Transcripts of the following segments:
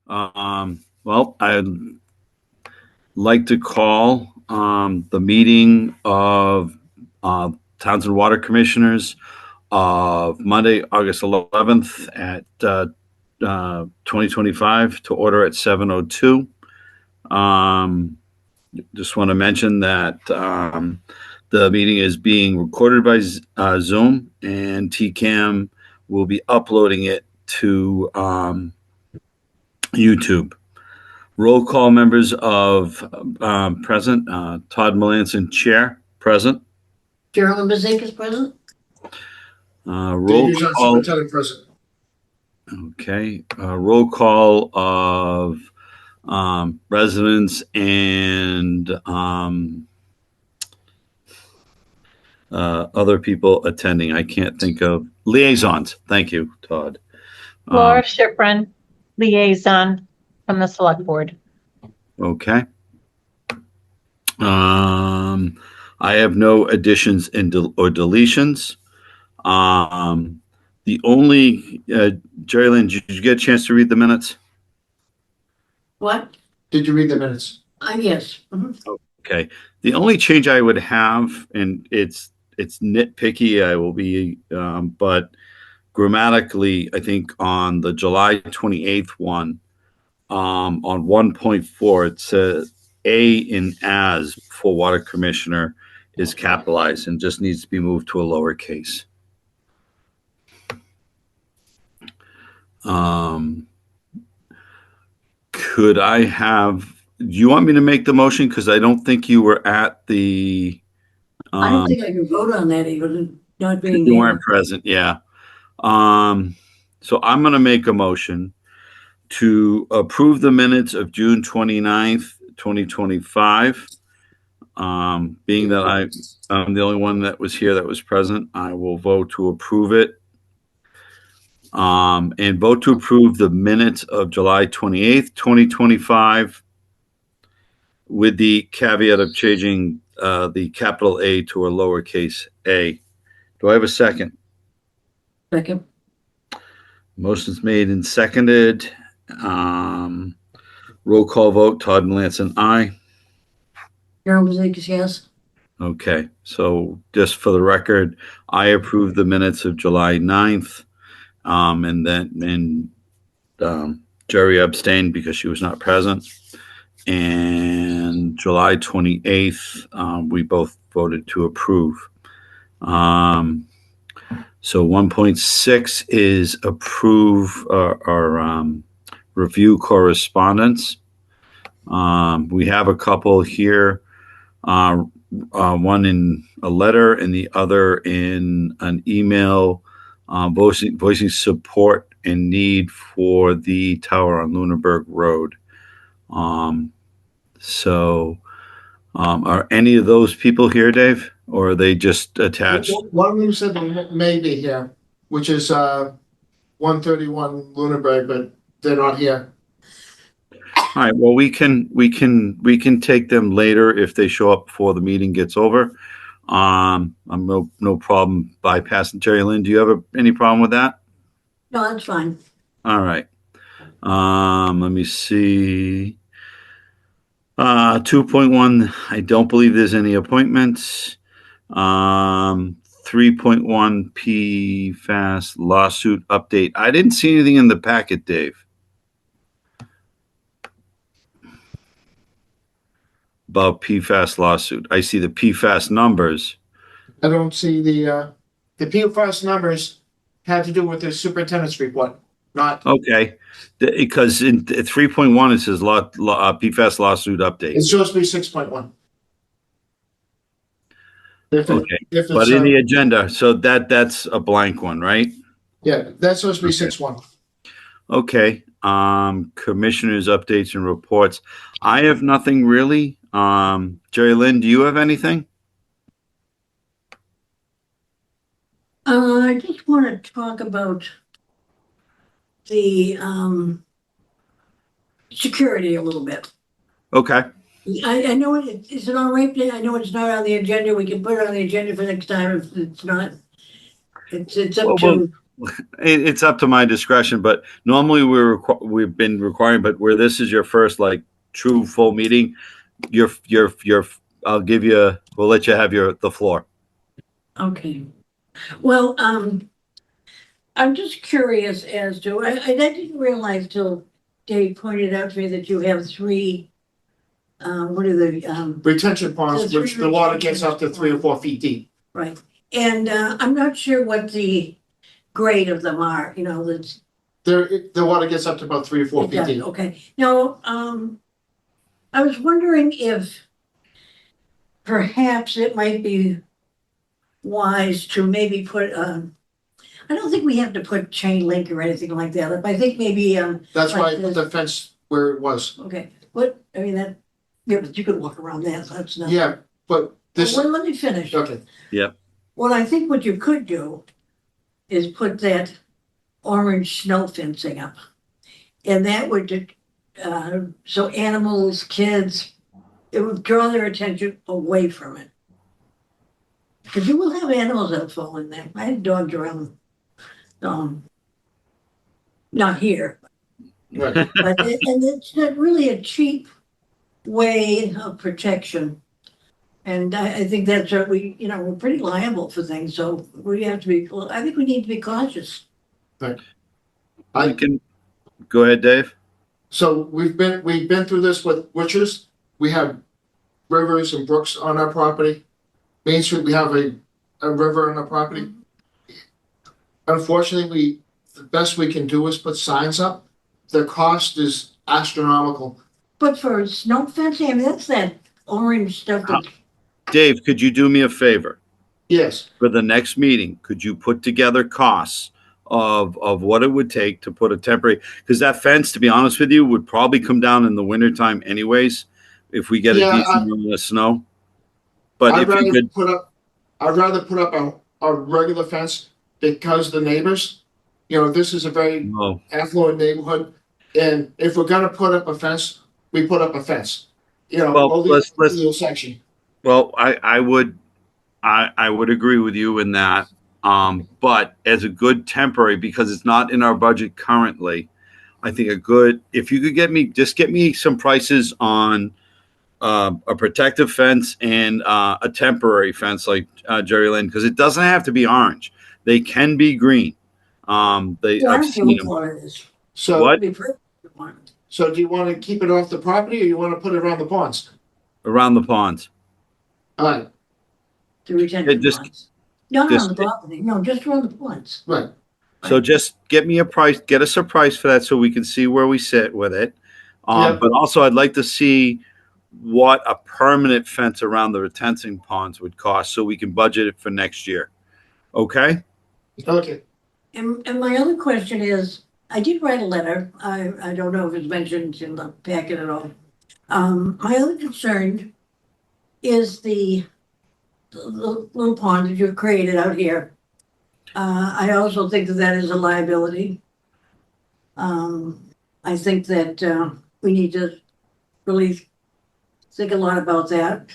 Well, I'd like to call the meeting of Townsend Water Commissioners of Monday, August 11th at 2025 to order at 7:02. Just want to mention that the meeting is being recorded by Zoom, and TCAM will be uploading it to YouTube. Roll call members of present. Todd Melanson, Chair, present. Carolyn Bazink is present. Roll call. Superintendent present. Okay. Roll call of residents and other people attending. I can't think of liaisons. Thank you, Todd. Laura Schifrin, liaison from the select board. Okay. I have no additions or deletions. The only, Jerry Lynn, did you get a chance to read the minutes? What? Did you read the minutes? Yes. Mm-hmm. Okay. The only change I would have, and it's nitpicky, I will be, but grammatically, I think on the July 28th one, on 1.4, it says A in as for water commissioner is capitalized and just needs to be moved to a lowercase. Could I have, do you want me to make the motion? Because I don't think you were at the. I don't think I can vote on that even not being You there. weren't present, yeah. So I'm going to make a motion to approve the minutes of June 29th, 2025. Being that I'm the only one that was here that was present, I will vote to approve it. And vote to approve the minutes of July 28th, 2025, with the caveat of changing the capital A to a lowercase a. Do I have a second? Second. Motion's made and seconded. Roll call vote. Todd Melanson, aye. Carolyn Bazink is yes. Okay, so just for the record, I approve the minutes of July 9th. And Jerry abstained because she was not present. And July 28th, we both voted to approve. So 1.6 is approve our review correspondence. We have a couple here, one in a letter and the other in an email, voicing support and need for the tower on Lunenburg Road. Are any of those people here, Dave, or are they just attached? One of them said they may be here, which is 131 Lunenburg, but they're not here. All right. Well, we can take them later if they show up before the meeting gets over. I'm no problem bypassing. Jerry Lynn, do you have any problem with that? No, that's fine. All right. Let me see. 2.1, I don't believe there's any appointments. 3.1 PFAS lawsuit update. I didn't see anything in the packet, Dave, about PFAS lawsuit. I see the PFAS numbers. I don't see the PFAS numbers had to do with the superintendent's report, not. Okay, because in 3.1 it says PFAS lawsuit update. It's supposed to be 6.1. Okay, but in the agenda, so that's a blank one, right? Yeah, that's supposed to be 6.1. Okay. Commissioners' updates and reports. I have nothing really. Jerry Lynn, do you have anything? I just want to talk about the security a little bit. Okay. I know is it all right? I know it's not on the agenda. We can put it on the agenda for next time if it's not. It's up to. it's up to my discretion, but normally we've been requiring, but where this is your first like true full meeting, I'll give you, we'll let you have the floor. Okay. Well, I'm just curious as to, I didn't realize till Dave pointed out to me that you have three, what are the, Retention ponds, So which three the water gets up to retention 3 or 4 feet deep. right. And, I'm not sure what the grade of them are, you know, that's. The water gets up to about 3 or 4 It feet does, deep. okay. Now, I was wondering if perhaps it might be wise to maybe put, I don't think we have to put chain link or anything like that. I think maybe, That's why I Like put the fence where it was. okay, what, I mean, that, yeah, but you could walk around that, so that's not. Yeah, but this, Well, let me finish. okay, Well, I think what you could do is put that orange snow fencing up. And that would, so animals, kids, it would draw their attention away from it. Because you will have animals that fall in there. I had dogs around, not here, right. but, and it's not really a cheap way of protection. And I think that's what we're pretty liable for things, so we have to be, I think we need to be cautious. I can, go ahead, Dave. So we've been through this with Butchers. We have rivers and brooks on our property. Main Street, we have a river on our property. Unfortunately, the best we can do is put signs up. The cost is astronomical. But for snow fencing, I mean, that's that orange stuff that, Dave, could you do me a favor? Yes, For the next meeting, could you put together costs of what it would take to put a temporary, because that fence, to be honest with you, would probably come down in the wintertime anyways, if we get a Yeah, decent amount of snow. But I'd if you rather could, put up a regular fence because the neighbors, this is a very oh, affluent neighborhood. And if we're gonna put up a fence, we put up a fence. Well, only let's- a little section. well, I would agree with you in that. But as a good temporary, because it's not in our budget currently, I think if you could get me some prices on a protective fence and a temporary fence like Jerry Lynn, because it doesn't have to be orange. They can be green. well, I I've don't care seen what them. color it is. So, What? It'd be perfect if you wanted so do you wanna keep it off the property or you wanna put it around the ponds? Around the ponds. Alright, the retention just- ponds. Not just- on the property, no, just around the ponds. right. So just get us a price for that so we can see where we sit with it. Yeah. But also I'd like to see what a permanent fence around the retention ponds would cost so we can budget it for next year. Okay? Okay, And my other question is, I did write a letter, I don't know if it's mentioned in the packet at all. My other concern is the little pond that you've created out here. I also think that is a liability. I think that, we need to really think a lot about that.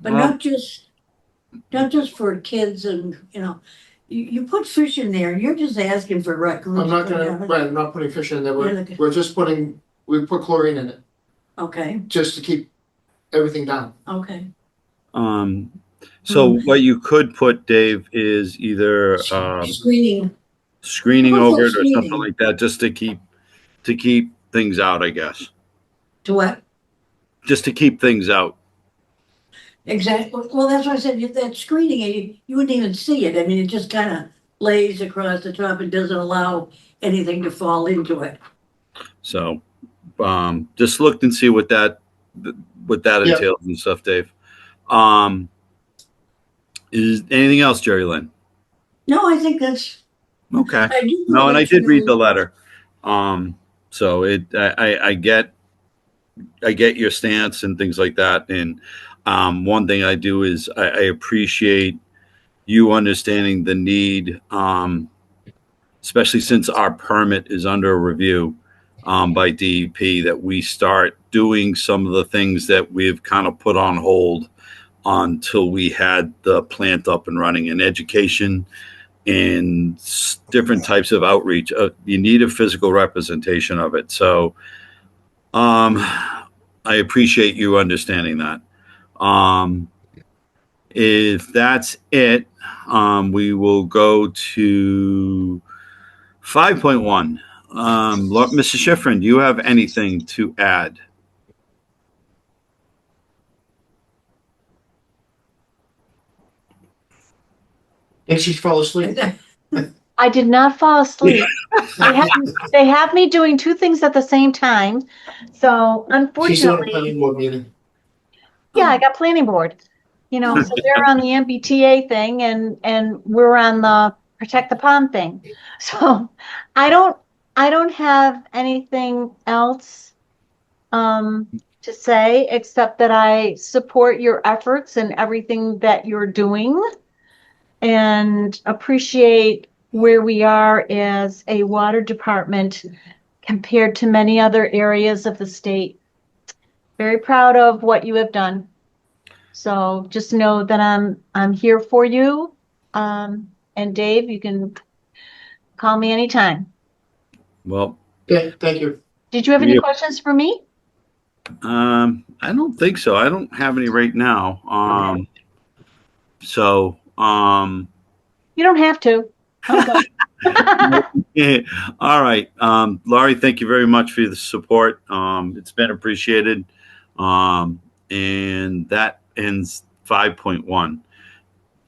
But Well- not just for kids and, you put fish in there, you're just asking for raccoons. I'm not to gonna, have it. right, I'm not putting fish in there, Yeah, okay. we're just we put chlorine in it, Okay, just to keep everything down. okay. So what you could put, Dave, is either Screening, screening How about over it or screening? something like that, just to keep things out, I guess. to what? Just to keep things out. Exactly, well, that's why I said, that screening, you wouldn't even see it, I mean, it just kind of lays across the top and doesn't allow anything to fall into it. So just look and see what that Yeah. entails and stuff, Dave. Is anything else, Jerry Lynn? No, I think that's, Okay. I do. No, and I did read the know letter. So I get your stance and things like that. And one thing I do is I appreciate you understanding the need, especially since our permit is under review by DEP, that we start doing some of the things that we've kind of put on hold until we had the plant up and running. And education in different types of outreach. You need a physical representation of it. So I appreciate you understanding that. If that's it, we will go to 5.1. Mr. Schifrin, do you have anything to add? think she fell asleep. I did not fall asleep. They have me doing two things at the same time. So She's on a unfortunately, planning board meeting. yeah, I got planning board. You know, so they're on the MBTA thing and we're on the protect the pond thing. So I don't have anything else to say except that I support your efforts and everything that you're doing and appreciate where we are as a water department compared to many other areas of the state. Very proud of what you have done. So just know that I'm here for you. And Dave, you can call me anytime. Well, Okay, thank you. Did you have any Yeah. questions for me? I don't think so. I don't have any right now. So, You don't have to. Okay. yeah. All right. Laurie, thank you very much for the support. It's been appreciated. And that ends 5.1.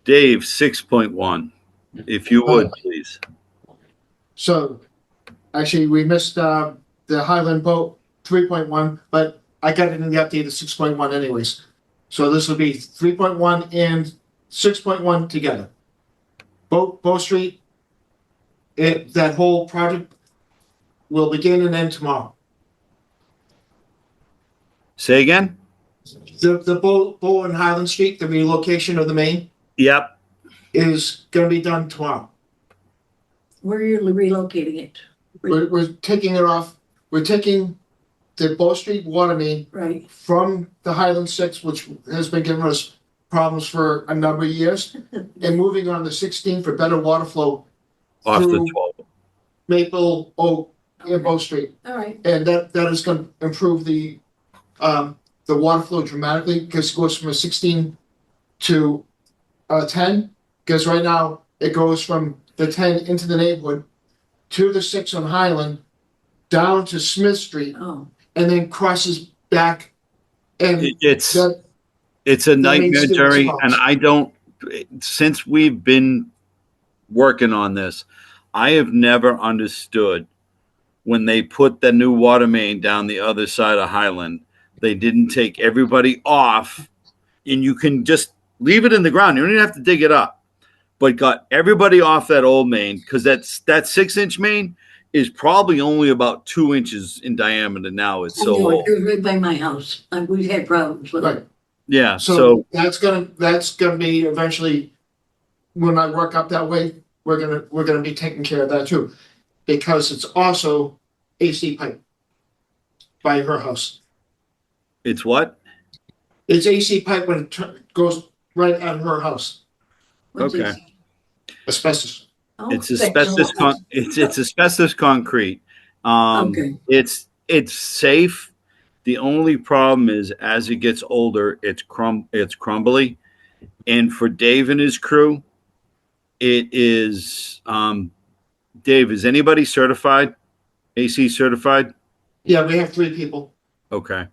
Dave, 6.1, if you would, please. So, actually, we missed the Highland boat 3.1, but I got it in the update of 6.1 anyways. So this will be 3.1 and 6.1 together. Bow Street, that whole project will begin and end tomorrow. Say again? The bow and Highland Street, the relocation of the main, Yep. is going to be done tomorrow. Where are you relocating it? We're taking it off. We're taking the Bow Street water main Right, from the Highland 6, which has been giving us problems for a number of years, and moving on to 16 for better water flow Off the through 12. Maple, Oak, and Bow Street. all right. And that is going to improve the water flow dramatically because it goes from a 16 to 10. Because right now it goes from the 10 into the neighborhood to the 6 on Highland, down to Smith Street, Oh, and then crosses back. And It's that, it's a nightmare, means students' Jerry, faults. and I don't. Since we've been working on this, I have never understood when they put the new water main down the other side of Highland. They didn't take everybody off, and you can just leave it in the ground. You don't even have to dig it up, but got everybody off that old main because that 6-inch main is probably only about 2 inches in diameter now. It's I so know it. old. It was right by my house. We've had problems with right. it. Yeah. So, So that's gonna be eventually when I work up that way, we're gonna be taking care of that too. Because it's also AC pipe by her house. it's what? It's AC pipe when it goes right at her house. What's Okay. it? Asbestos. Oh, It's thanks. asbestos. It's asbestos concrete. Okay. It's safe. The only problem is as it gets older, it's crumbly, and for Dave and his crew, it is. Dave, is anybody certified? AC certified? Yeah, we have 3 people. Okay.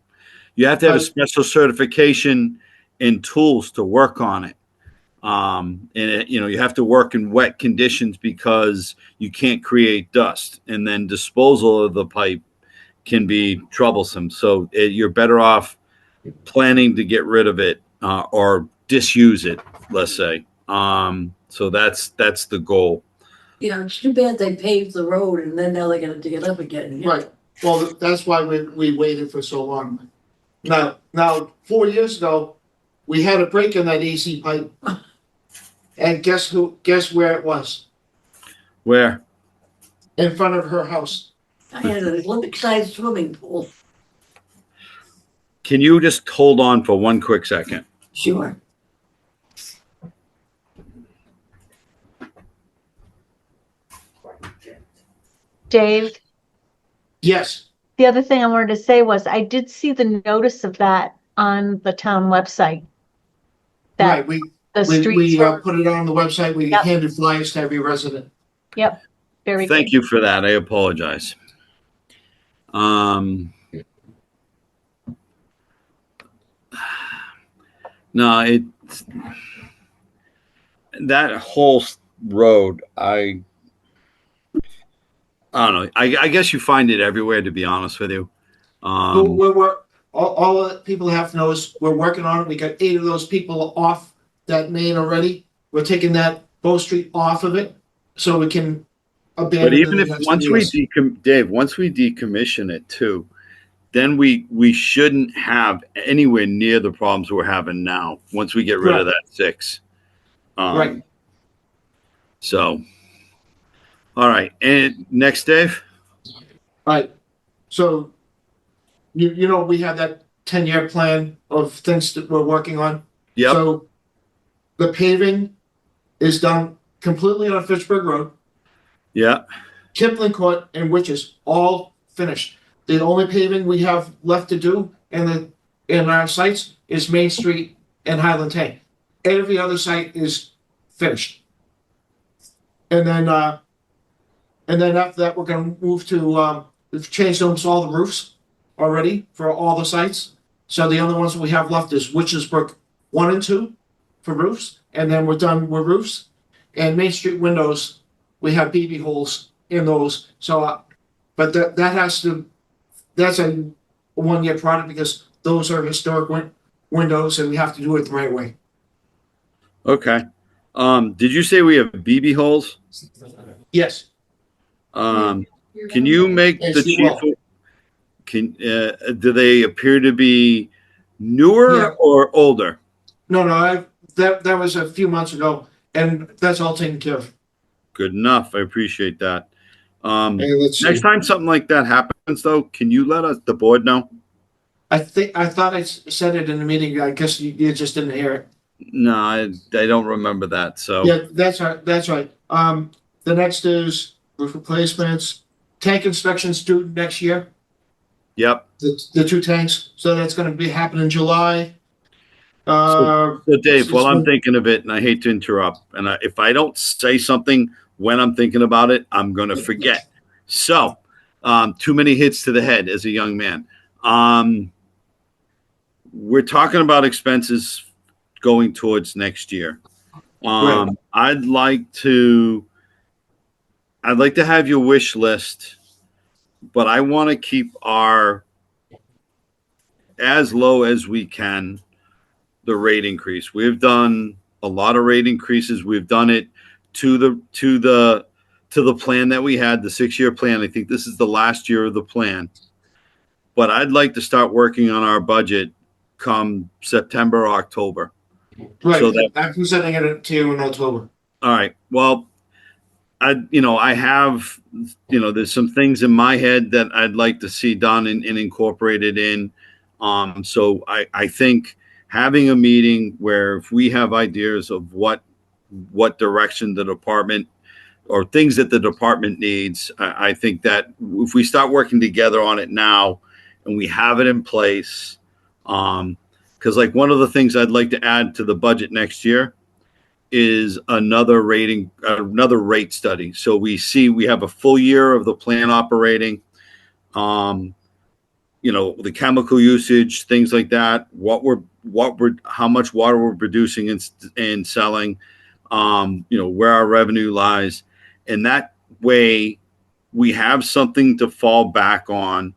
You have to have a special certification and tools to work on it. And you have to work in wet conditions because you can't create dust, and then disposal of the pipe can be troublesome. So you're better off planning to get rid of it or disuse it, let's say. So that's the goal. Yeah, it's too bad they paved the road and then now they're gonna dig it up again. Right. Well, that's why we waited for so long. Now 4 years ago, we had a break in that AC pipe. And guess where it was? Where? In front of her house. I had an Olympic-sized swimming pool. Can you just hold on for one quick second? Sure. Dave, Yes, the other thing I wanted to say was I did see the notice of that on the town website. right, That the streets we were, put it on the website, we Yep. handed flyers to every resident. yep, very good. Thank you for that. I apologize. No, it's that whole road. I don't know. I guess you find it everywhere, to be honest with you. All the people have to know is we're working on it. We got 8 of those people off that main already. We're taking that Bow Street off of it so we can But abandon even the if next once few we years. Dave, once we decommission it too, then we shouldn't have anywhere near the problems we're having now. Once we get rid of Right. that 6, Right. So, all right, and next, Dave. Right. So, you know, we have that 10-year plan of things that we're working on. Yep. So the paving is done completely on Fitchburg Road. Yeah. Kipling Court and Witches all finished. The only paving we have left to do in our sites is Main Street and Highland Tank. Every other site is finished. And then after that, we're going to move to we've changed almost all the roofs already for all the sites. So the only ones we have left is Witchesbrook 1 and 2 for roofs, and then we're done with roofs. And Main Street windows, we have BB holes in those. So, but that's a 1-year product because those are historic windows, and we have to do it the right way. Okay. Did you say we have BB holes? Yes. Can you make Yes, the you chief? will. Do they appear to be newer Yeah. or older? No, that was a few months ago, and that's all taken care of. Good enough. I appreciate that. Hey, let's see. Next time something like that happens, though, can you let the board know? I thought I said it in the meeting. I guess you just didn't hear it. No, I don't remember that. So Yeah, that's right. That's right. The next is roof replacements, tank inspections due next year. Yep. The 2 tanks. So that's going to be happening in July. So Dave, while I'm it's- thinking of it, and I hate to interrupt, and if I don't say something when I'm thinking about it, I'm going to forget. So, too many hits to the head as a young man. We're talking about expenses going towards next year. Right. I'd like to have your wish list, but I want to keep our as low as we can the rate increase. We've done a lot of rate increases. We've done it to the plan that we had, the 6-year plan. I think this is the last year of the plan. But I'd like to start working on our budget come September, October. Right. So that- I'm presenting it to you in October. All right. Well, I have, there's some things in my head that I'd like to see done and incorporated in. So I think having a meeting where if we have ideas of what direction the department or things that the department needs, I think that if we start working together on it now and we have it in place, because like one of the things I'd like to add to the budget next year is another rate study. So we have a full year of the plan operating, the chemical usage, things like that, how much water we're producing and selling, where our revenue lies. And that way we have something to fall back on.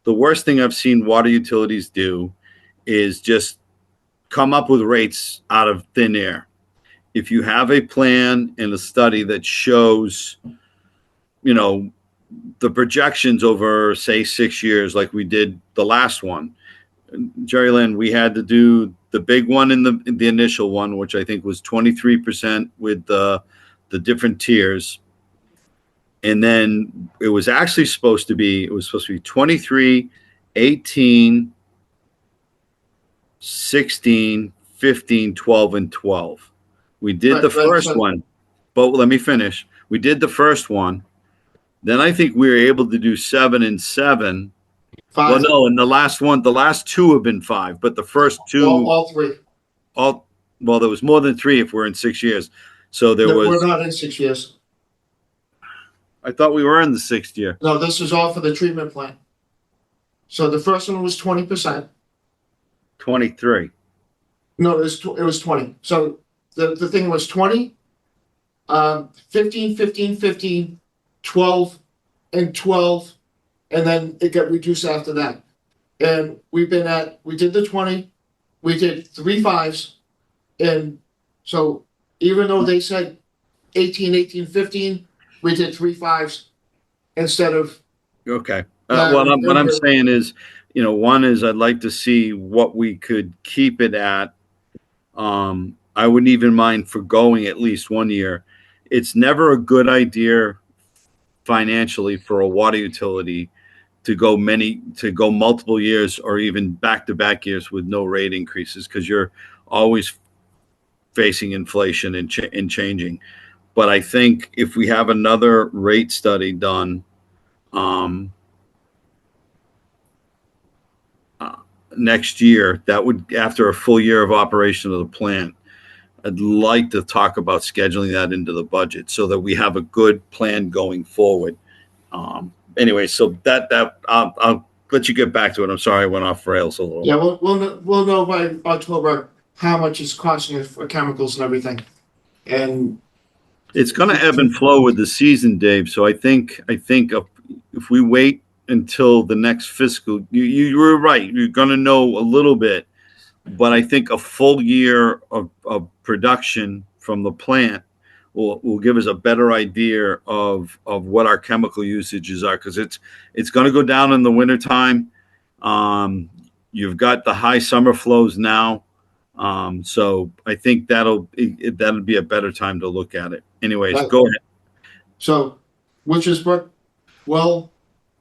The worst thing I've seen water utilities do is just come up with rates out of thin air. If you have a plan and a study that shows, the projections over, say, 6 years, like we did the last one, Jerry Lynn, we had to do the big one in the initial one, which I think was 23% with the different tiers. And then it was supposed to be 23, 18, 16, 15, 12, and 12. We did the first one, but let me finish. We did the first one. Then I think we were able to do 7 and 7. Well, 5, no, and the last 2 have been 5, but the first 2, all 3. well, there was more than 3 if we're in 6 years. So there No, was, we're not in 6 years. I thought we were in the 6th year. No, this is all for the treatment plant. So the first one was 20%. 23. No, it was 20. So the thing was 20, 15, 15, 15, 12, and 12, and then it got reduced after that. And we did the 20, we did 3 5s, and so even though they said 18, 18, 15, we did 3 5s instead of. Okay. Yeah, What I'm saying is, one is I'd like to see what we could keep it at. I wouldn't even mind forgoing at least 1 year. It's never a good idea financially for a water utility to go multiple years or even back-to-back years with no rate increases, because you're always facing inflation and changing. But I think if we have another rate study done next year, that would, after a full year of operation of the plant, I'd like to talk about scheduling that into the budget so that we have a good plan going forward. Anyway, so that I'll let you get back to it. I'm sorry I went off rails a little. Yeah, we'll know by October how much it's costing us for chemicals and everything. And It's going to ebb and flow with the season, Dave. So I think if we wait until the next fiscal, you were right. You're going to know a little bit, but I think a full year of production from the plant will give us a better idea of what our chemical usages are, because it's going to go down in the wintertime. You've got the high summer flows now. So I think that'll be a better time to look at it. Anyways, go ahead. so, which is what, well,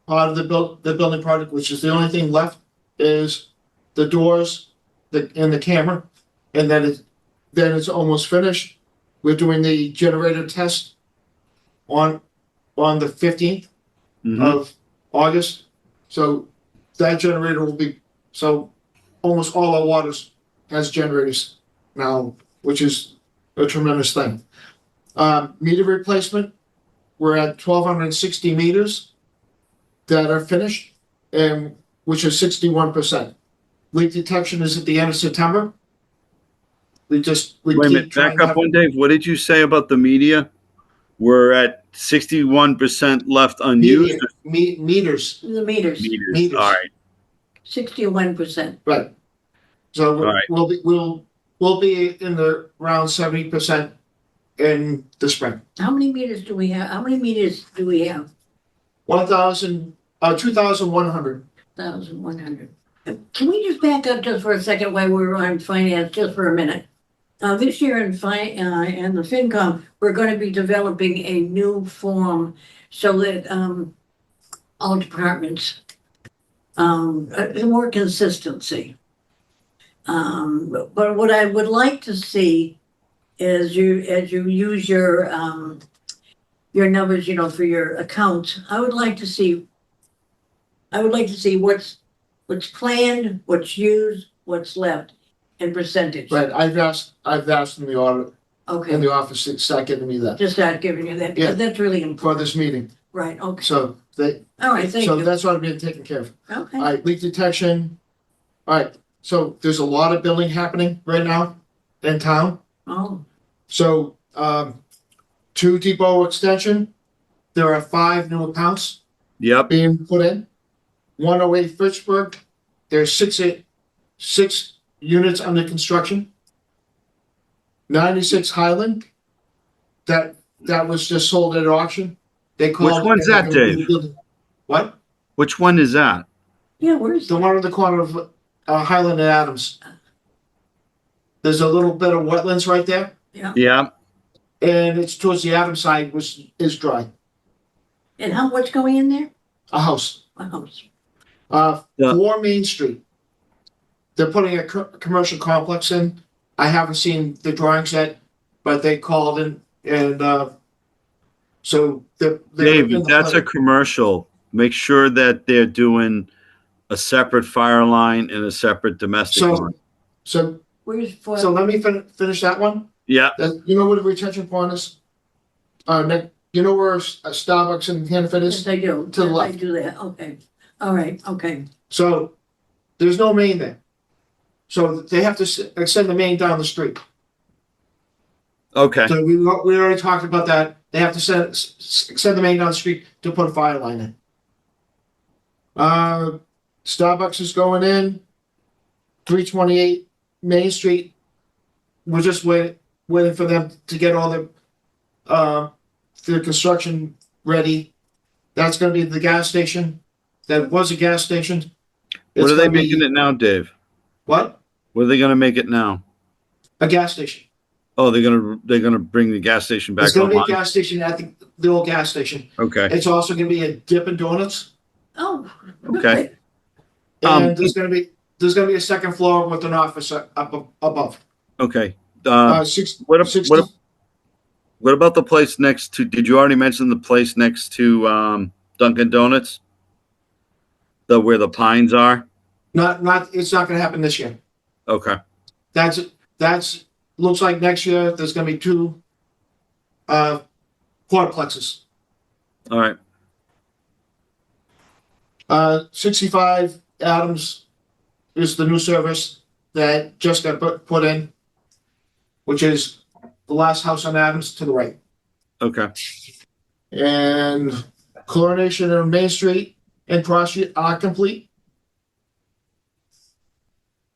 part of the building project, which is the only thing left, is the doors, and the camera, and then it's almost finished. We're doing the generator test on the 15th of August. So that generator will be, so almost all our waters has generators now, which is a tremendous thing. Meter replacement, we're at 1,260 meters that are finished, and which is 61%. Leak detection is at the end of September. Wait a minute, back up one, Dave. What did you say about the media? We're at 61% left unused. Meters. The meters, Meters. All right. 61%. Right. So All right. we'll be in the around 70% in the spring. How many meters do we have? 2,100. 1,100. Can we just back up just for a second while we're on finance, just for a minute? This year in the FinCom, we're going to be developing a new form so that all departments more consistency. But what I would like to see is as you use your numbers, for your accounts, I would like to see what's planned, what's used, what's left, and percentage. Right. I've asked in the audit Okay. in the office to start giving me that Just start giving you that, Yeah. because that's really for important. this meeting. Right, okay. So All right, thank so you. that's what I'm being taken care of. Okay. All right, leak detection. All right. So there's a lot of building happening right now in town. Oh, So 2 Depot Extension, there are 5 new accounts Yep. being put in. 108 Fitchburg, there's 6 units under construction. 96 Highland, that was just sold at auction. They called. Which one's that, Dave? What? Which one is that? yeah, where's The one on the corner of Highland and Adams. There's a little bit of wetlands right there, Yeah. and it's towards the Adams side, which is dry. and what's going in there? A house. A house. Yeah. 4 Main Street. They're putting a commercial complex in. I haven't seen the drawings yet, but they called in and So they're Dave, in if the that's a plan. commercial, make sure that they're doing a separate fire line and a separate domestic line. So Where's for? so let me finish that one. Yeah, You know where the retention pond is? You know where Starbucks and Hannaford Yes, is? I do. To the Yes, left. I do that. Okay. All right. Okay. So there's no main there. So they have to extend the main down the street. okay, So we already talked about that. They have to extend the main down the street to put a fire line in. Starbucks is going in. 328 Main Street. We're just waiting for them to get all the construction ready. That's going to be the gas station. That was a gas station. what It's are they gonna be- making it now, Dave? What? What are they gonna make it now? A gas station. Oh, they're gonna bring the gas station back It's going to be a online? gas station at the old gas station. Okay, It's also going to be a Dippin' Donuts. Oh. okay. And there's going to be a second floor with an office up above. Okay. What 60, What about the place next to, did you already mention the place next to Dunkin' Donuts? Where the pines are? it's not going to happen this year. Okay. That's looks like next year there's going to be 2 quadplexes. All right. 65 Adams is the new service that just got put in, which is the last house on Adams to the right. Okay. And Coronation and Main Street and Cross Street are complete.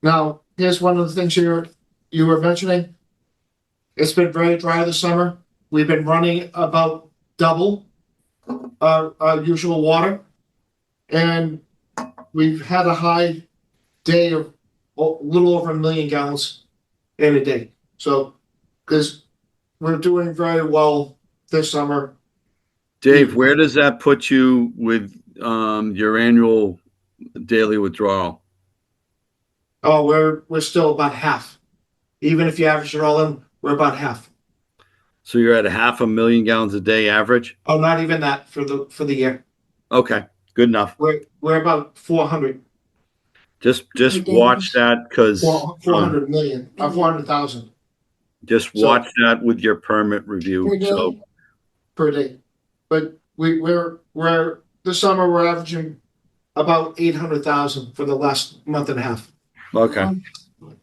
Now, here's one of the things you were mentioning. It's been very dry this summer. We've been running about double our usual water. And we've had a high day of a little over 1 million gallons in a day. So, because we're doing very well this summer. Dave, where does that put you with your annual daily withdrawal? Oh, we're still about half. Even if you average it all in, we're about half. So you're at 500,000 gallons a day average? Oh, not even that for the year. Okay, good enough. We're about 400. Just Hey, Dave. watch that because 400 million, 400,000 just watch that with your permit Per review. day? So per day. But we're this summer we're averaging about 800,000 for the last month and a half okay.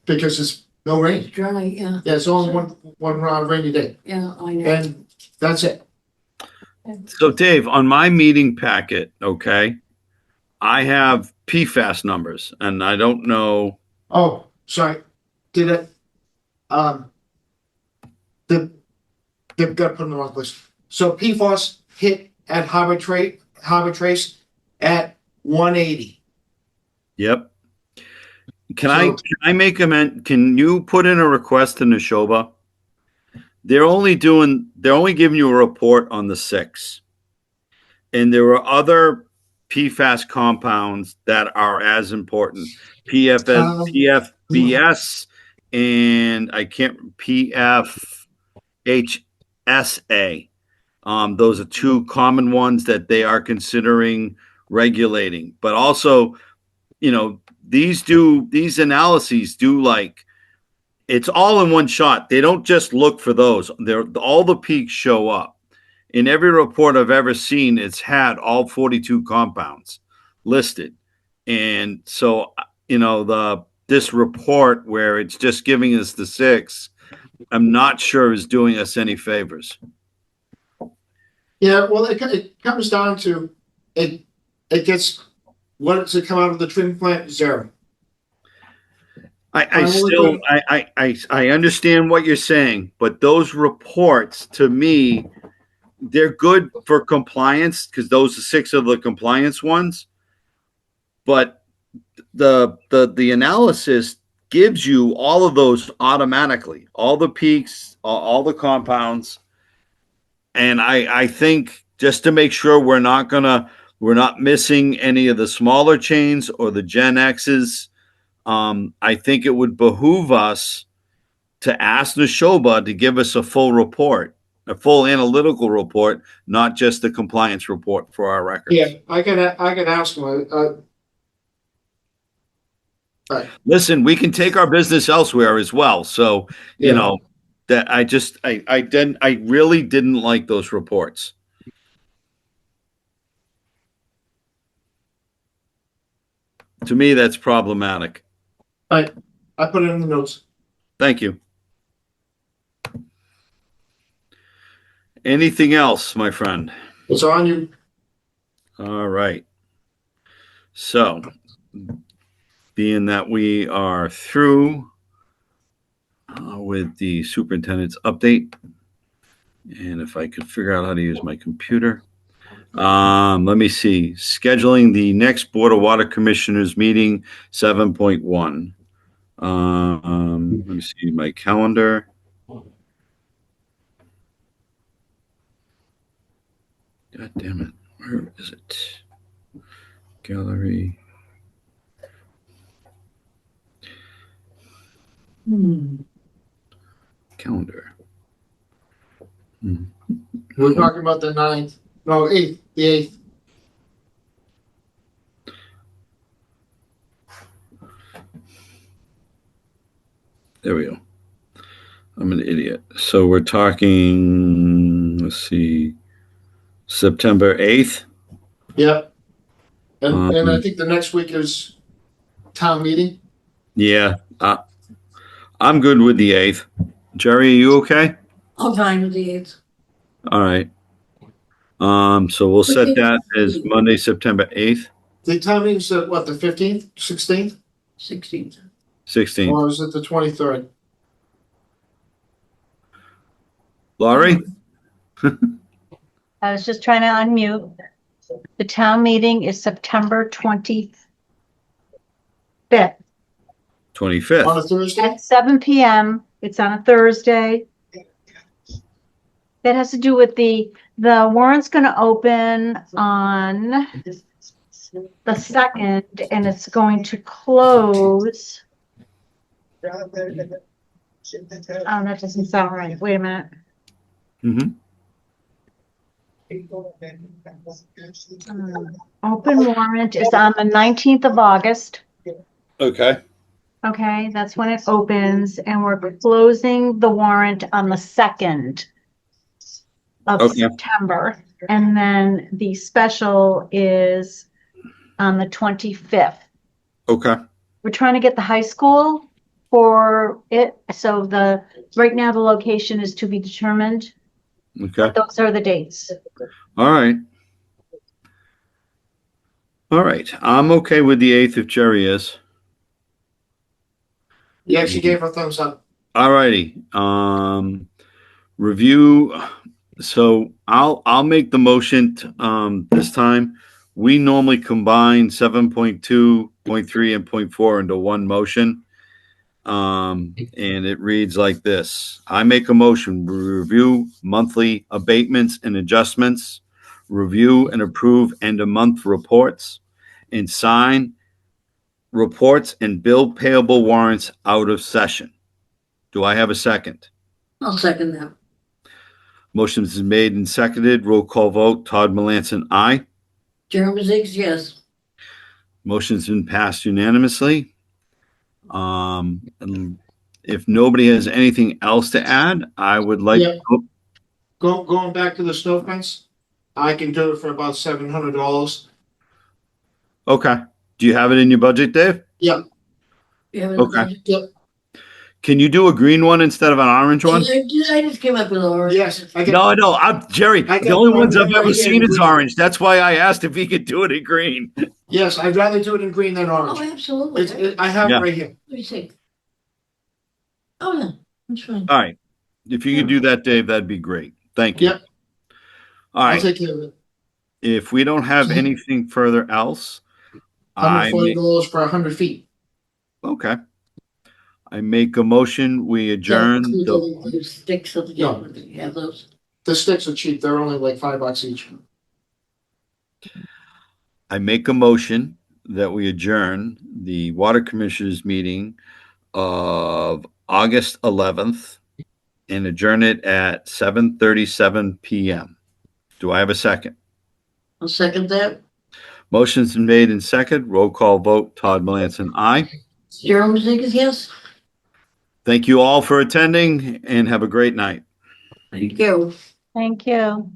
because it's no rain. Dry. Yeah. Yeah, it's only one rainy day, Yeah. I know. and that's it. So Dave, on my meeting packet, okay, I have PFAS numbers, and I don't know. Oh, sorry. Did it? They've got to put in the wrong place. So PFOS hit at Harbor Trace at 180. Yep. Can I make can you put in a request to Neshoba? They're only giving you a report on the 6. And there are other PFAS compounds that are as important. PFBS and PFHSA. Those are 2 common ones that they are considering regulating. But also, these analyses do it's all in one shot. They don't just look for those. All the peaks show up. In every report I've ever seen, it's had all 42 compounds listed. And so, this report where it's just giving us the 6, I'm not sure is doing us any favors. Yeah, well, it comes down to it gets what does it come out of the treatment plant? 0. I understand what you're saying, but those reports to me, they're good for compliance because those are 6 of the compliance ones. But the analysis gives you all of those automatically, all the peaks, all the compounds. And I think just to make sure we're not missing any of the smaller chains or the Gen X's, I think it would behoove us to ask Neshoba to give us a full report a full analytical report, not just a compliance report for our records. Yeah, I can ask him, Listen, we can take our business elsewhere as well. So, you Yeah. know, that I really didn't like those reports. To me, that's problematic. I put it in the notes. Thank you. Anything else, my friend? It's on you. All right. So, being that we are through with the superintendent's update, and if I could figure out how to use my computer, let me see. Scheduling the next Board of Water Commissioners meeting, 7.1. Let me see my calendar. God damn it. Where is it? Gallery. Calendar. We're talking about the 9th, no, 8th, the 8th. There we go. I'm an idiot. So we're talking, let's see, September 8th. Yep. And I think the next week is town meeting. Yeah. I'm good with the 8th. Jerry, are you okay? I'll time with the 8th. All right. So we'll set that as Monday, September 8th, The town meeting's what, the 15th, 16th? 16th. 16th. Or is it the 23rd? Laurie? I was just trying to unmute. The town meeting is September 25th 25th. On a Thursday? at 7 p.m. It's on a Thursday. That has to do with the warrant's going to open on the 2nd, and it's going to close. Oh, that doesn't sound right. Wait a minute. Mm-hmm. Open warrant is on the 19th of August. Okay. Okay, that's when it opens, and we're closing the warrant on the 2nd of Okay. September. And then the special is on the 25th. Okay. We're trying to get the high school for it. So right now the location is to be determined. Okay. Those are the dates. All right. All right. I'm okay with the 8th if Jerry is. Yeah, she gave her thumbs up. All righty. Review. So I'll make the motion this time. We normally combine 7.2, 0.3, and 0.4 into one motion. And it reads like this. I make a motion, review monthly abatements and adjustments, review and approve end of month reports, and sign reports and bill payable warrants out of session. Do I have a second? I'll second that. Motion is made and seconded. Roll call vote. Todd Melanson, aye. Jeremy Ziggs, yes. Motion's been passed unanimously. And if nobody has anything else to add, I would like. Yeah. Going back to the snow fence, I can do it for about $700. Okay. Do you have it in your budget, Dave? Yeah. You have it? Okay. Yep. Can you do a green one instead of an orange one? I just came up with orange. Yes. I No. Jerry, I the got only one ones I've right ever here seen in is green. orange. That's why I asked if he could do it in green. Yes, I'd rather do it in green than Oh, orange. absolutely. I have Yeah. it right here. Let me see. Oh, yeah, that's fine. All right. If you could do that, Dave, that'd be great. Thank you. Yep. All I'll right. take care of it. If we don't have anything further else, $140 for 100 feet. okay. I make a motion, we adjourn. The sticks of the Yeah. gentleman, you have those? The sticks are cheap. They're only like $5 each. I make a motion that we adjourn the Water Commissioners meeting of August 11th and adjourn it at 7:37 PM. Do I have a second? I'll second that. Motion's been made and second. Roll call vote. Todd Melanson, aye. Jerome Zegas, yes? Thank you all for attending and have a great night. Thank you. Thank you.